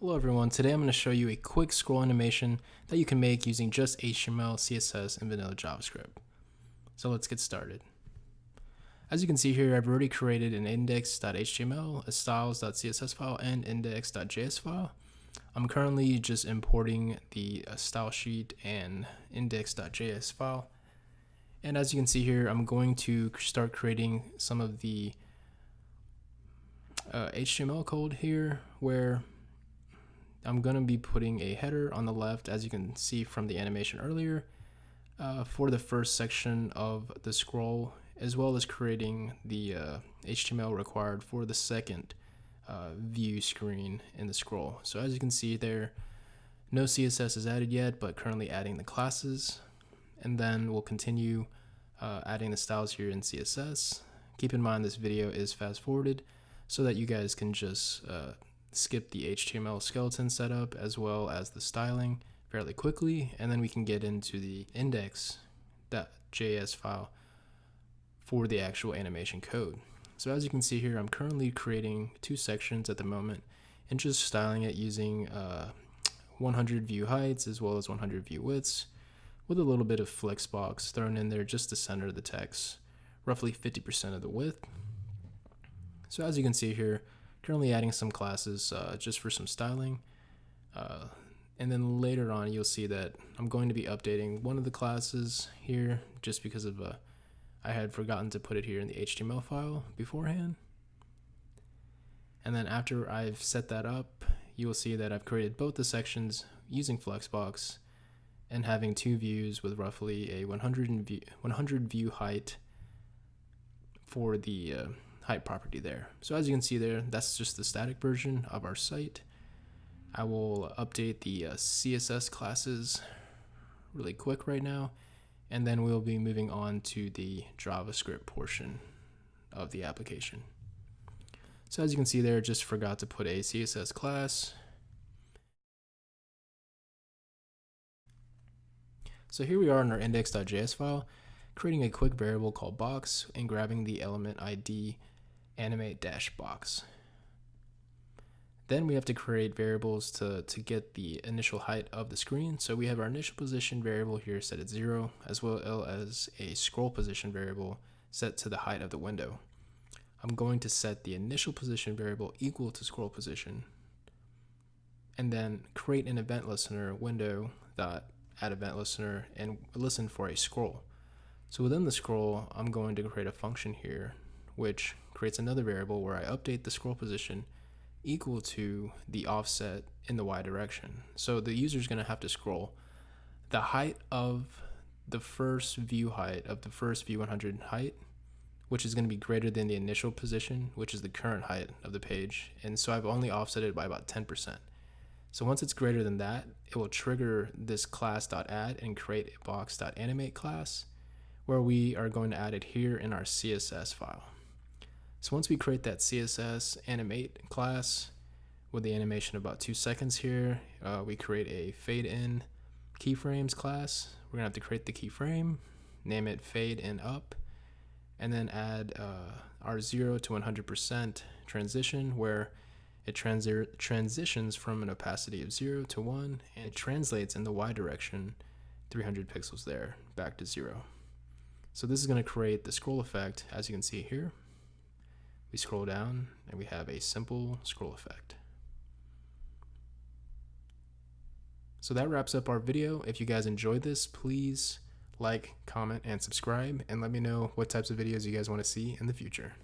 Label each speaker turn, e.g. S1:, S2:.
S1: Hello everyone, today I'm going to show you a quick scroll animation that you can make using just HTML, CSS, and vanilla JavaScript. So let's get started. As you can see here, I've already created an index.html, a styles.css file, and index.js file. I'm currently just importing the style sheet and index.js file. And as you can see here, I'm going to start creating some of the HTML code here where I'm going to be putting a header on the left, as you can see from the animation earlier, for the first section of the scroll, as well as creating the HTML required for the second view screen in the scroll. So as you can see there, no CSS is added yet, but currently adding the classes. And then we'll continue adding the styles here in CSS. Keep in mind this video is fast forwarded so that you guys can just skip the HTML skeleton setup as well as the styling fairly quickly, and then we can get into the index.js file for the actual animation code. So as you can see here, I'm currently creating two sections at the moment and just styling it using 100 view heights as well as 100 view widths, with a little bit of flexbox thrown in there just to center the text, roughly 50% of the width. So as you can see here, currently adding some classes just for some styling, and then later on you'll see that I'm going to be updating one of the classes here just because of I had forgotten to put it here in the HTML file beforehand. And then after I've set that up, you will see that I've created both the sections using Flexbox and having two views with roughly a 100 view height for the height property there. So as you can see there, that's just the static version of our site. I will update the CSS classes really quick right now, and then we'll be moving on to the JavaScript portion of the application. So as you can see there, just forgot to put a CSS class. So here we are in our index.js file, creating a quick variable called box and grabbing the element ID animate-box. Then we have to create variables to get the initial height of the screen. So we have our initial position variable here set at 0, as well as a scroll position variable set to the height of the window. I'm going to set the initial position variable equal to scroll position, and then create an event listener window that add event listener and listen for a scroll. So within the scroll, I'm going to create a function here which creates another variable where I update the scroll position equal to the offset in the y direction. So the user is going to have to scroll the height of the first view height of the first view 100 height, which is going to be greater than the initial position, which is the current height of the page. And so I've only offset it by about 10%. So once it's greater than that, it will trigger this class.add and create a box.animate class, where we are going to add it here in our CSS file. So once we create that CSS animate class with the animation of about 2 seconds here, we create a fade in keyframes class. We're gonna have to create the keyframe, name it fade in up, and then add our 0 to 100% transition, where it transitions from an opacity of 0 to 1, and it translates in the y direction 300 pixels there back to 0. So this is going to create the scroll effect, as you can see here. We scroll down and we have a simple scroll effect. So that wraps up our video. If you guys enjoyed this, please like, comment, and subscribe, and let me know what types of videos you guys want to see in the future.